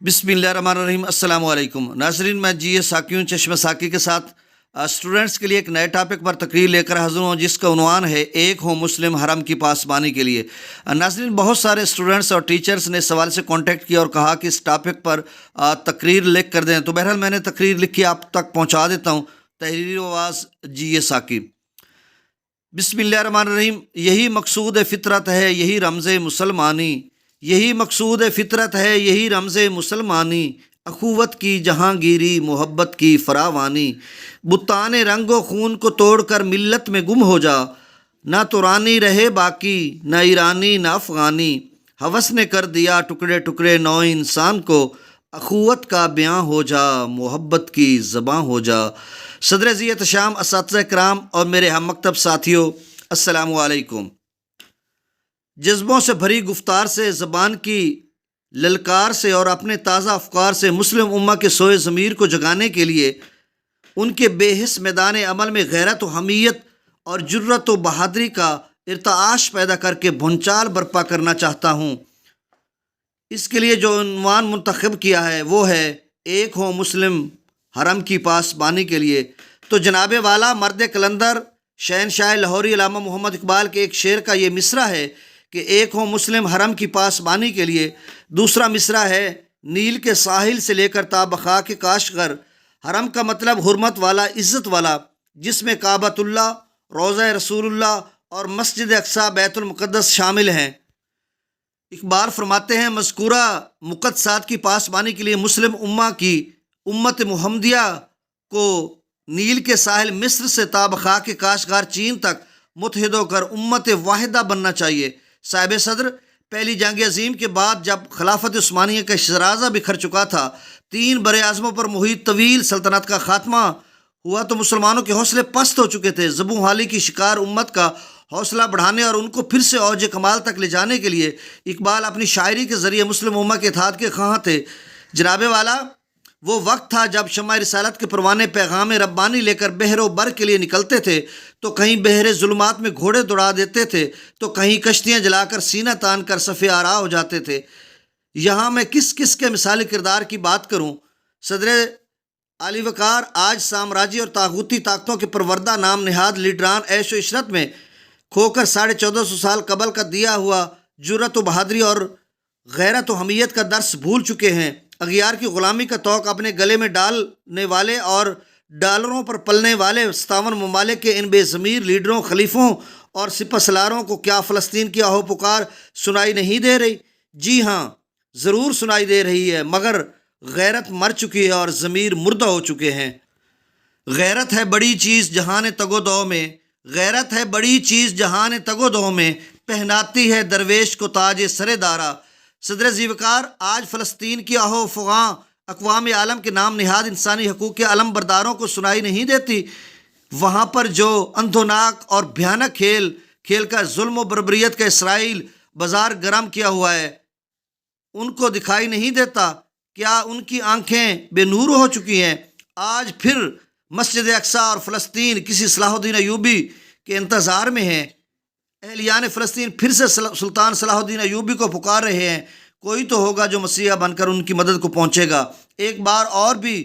बिस्मिल्लाहिर्रहमानिर्रहीम। अस्सलाम वालेकुम नाज़रीन, मैं जी साकी हूँ चश्मे साकी के साथ स्टूडेंट्स के लिए एक नए टॉपिक पर तकरीर लेकर हाज़िर हूँ जिसका उन्वान है एक हो मुस्लिम हरम की पासबानी के लिए। नाज़रीन, बहुत सारे स्टूडेंट्स और टीचर्स ने सवाल से कांटेक्ट किया और कहा कि इस टॉपिक पर तकरीर लिख कर दें, तो बहरहाल मैंने तकरीर लिख के आप तक पहुँचा देता हूँ। तहरीर आवाज़ जी साकी। बिस्मिल्लाहिर्रहमानिर्रहीम। यही मकसूद फ़ितरत है, यही रमज़ मुसलमानी। यही मकसूद फ़ितरत है, यही रमज़ मुसलमानी। अखुवत की जहांगीरी, मोहब्बत की फरावानी। बुताने रंगो खून को तोड़कर मिल्लत में गुम हो जा। ना तो रानी रहे बाकी, ना ईरानी ना अफ़गानी। हवस ने कर दिया टुकड़े टुकड़े नौ इंसान को। अखुवत का बयां हो जा, मोहब्बत की ज़बां हो जा। सदर ज़ियत शाम, असातिज़ा कराम और मेरे हम मकतब साथियों, अस्सलामु अलैकुम। जज्बों से भरी गुफ्तार से, ज़बान की ललकार से और अपने ताज़ा अफ़कार से मुस्लिम उम्मा के सोए ज़मीर को जगाने के लिए उनके बेहिस मैदान अमल में गैरत व हमीयत और जुर्रत व बहादरी का इर्ताआश पैदा करके भूचाल बर्पा करना चाहता हूँ। इसके लिए जो उन्वान मुंतखब किया है वो है एक हो मुस्लिम हरम की पासबानी के लिए। तो जनाब वाला मर्द कलंदर शहनशाह लाहौरी अल्लामा मोहम्मद इकबाल के एक शेर का ये मिसरा है कि एक हो मुस्लिम हरम की पासबानी के लिए। दूसरा मिसरा है, नील के साहिल से लेकर ताबखा के काशगर। हरम का मतलब हुर्मत वाला, इज़्ज़त वाला, जिसमें काबतुल्लाह, रोज़ा रसूलुल्लाह और मस्जिद अक्सा बैतुल मुक़द्दस शामिल हैं। इकबाल फरमाते हैं, मज़कूरा मुक़द्दसात की पासबानी के लिए मुस्लिम उम्मा की उम्मत मुहम्मदिया को नील के साहिल मिस्र से ताबखा के काशगार चीन तक मुत्तहिद होकर उम्मत वाहिदा बनना चाहिए। साहिब सदर, पहली जंग अज़ीम के बाद जब खिलाफत उस्मानिया का शराजा बिखर चुका था, 3 बड़े आज़मों पर मुहित तवील सल्तनत का खात्मा हुआ तो मुसलमानों के हौसले पस्त हो चुके थे। ज़बू हाली की शिकार उम्मत का हौसला बढ़ाने और उनको फिर से औज कमाल तक ले जाने के लिए इकबाल अपनी शायरी के ज़रिए मुस्लिम उम्मा के इत्तेहाद के ख़्वाह थे। जनाब वाला, वो वक्त था जब शम्मा रिसालत के परवाने पैगाम रब्बानी लेकर बहरो बर के लिए निकलते थे, तो कहीं बहरे जुल्मात में घोड़े दौड़ा देते थे, तो कहीं कश्तियाँ जलाकर सीना तान कर सफ़े आरा हो जाते थे। यहाँ मैं किस किस के मिसाली किरदार की बात करूँ। सदर आली वकार आज साम्राज्य और तागूती ताकतों के परवरदा नाम निहाद लीडरान ऐशो इशरत में खोकर 1450 साल कबल का दिया हुआ जुर्रत व बहादरी और गैरत व हमीयत का दर्स भूल चुके हैं। अगियार की ग़ुलामी का तौक अपने गले में डालने वाले और डॉलरों पर पलने वाले 57 ममालिक के इन बेज़मीर लीडरों, खलीफों और सिपहसालारों को क्या फ़लस्तीन की आहो पुकार सुनाई नहीं दे रही? जी हाँ, ज़रूर सुनाई दे रही है, मगर गैरत मर चुकी है और ज़मीर मुर्दा हो चुके हैं। गैरत है बड़ी चीज़ जहान तगोदो में, गैरत है बड़ी चीज़ जहान तगोदो में, पहनाती है दरवेश को ताज सरेदारा। सदर ज़ीवकार आज फ़लस्तीन की आहो फ़ुगां अक़वाम आलम के नाम निहाद इंसानी हकूक़ के अलम बरदारों को सुनाई नहीं देती। वहाँ पर जो अंधोनाक और भयानक खेल का जुल्म व बर्बरियत का इसराइल बाज़ार गरम किया हुआ है, उनको दिखाई नहीं देता? क्या उनकी आंखें बेनूर हो चुकी हैं? आज फिर मस्जिद अक्सा और फ़लस्तीन किसी सलाहुद्दीन अयूबी के इंतज़ार में हैं। अहलियान फ़लस्तीन फिर से सुल्तान सलाहुद्दीन अयूबी को पुकार रहे हैं। कोई तो होगा जो मसीहा बनकर उनकी मदद को पहुँचेगा। एक बार और भी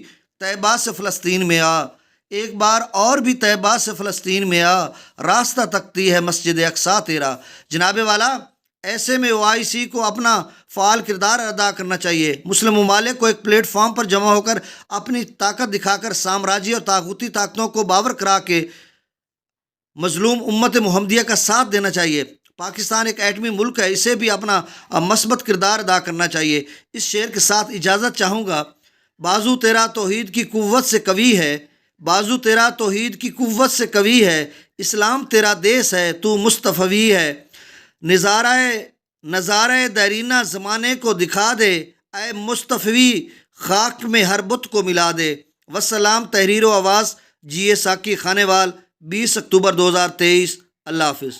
तैबा से फ़लस्तीन में आ, एक बार और भी तैबा से फ़लस्तीन में आ, रास्ता तकती है मस्जिद अक्सा तेरा। जनाब वाला, ऐसे में OIC को अपना फ़ाल किरदार अदा करना चाहिए। मुस्लिम ममालिक को एक प्लेटफॉर्म पर जमा होकर अपनी ताकत दिखाकर साम्राज्य और तागूती ताकतों को बावर करा के मजलूम उम्मत मुहम्मदिया का साथ देना चाहिए। पाकिस्तान एक एटमी मुल्क है, इसे भी अपना मस्बत किरदार अदा करना चाहिए। इस शेर के साथ इजाज़त चाहूँगा। बाजू तेरा तौहीद की कुव्वत से कवी है, बाजू तेरा तौहीद की कुव्वत से कवी है, इस्लाम तेरा देश है, तू मुस्तफ़वी है। नज़ारे दरीना ज़माने को दिखा दे, ऐ मुस्तफ़वी खाक में हर बुत को मिला दे। वस्सलाम। तहरीर आवाज़ जी साकी खानेवाल, 20 अक्टूबर 2023। अल्लाह हाफ़िज़।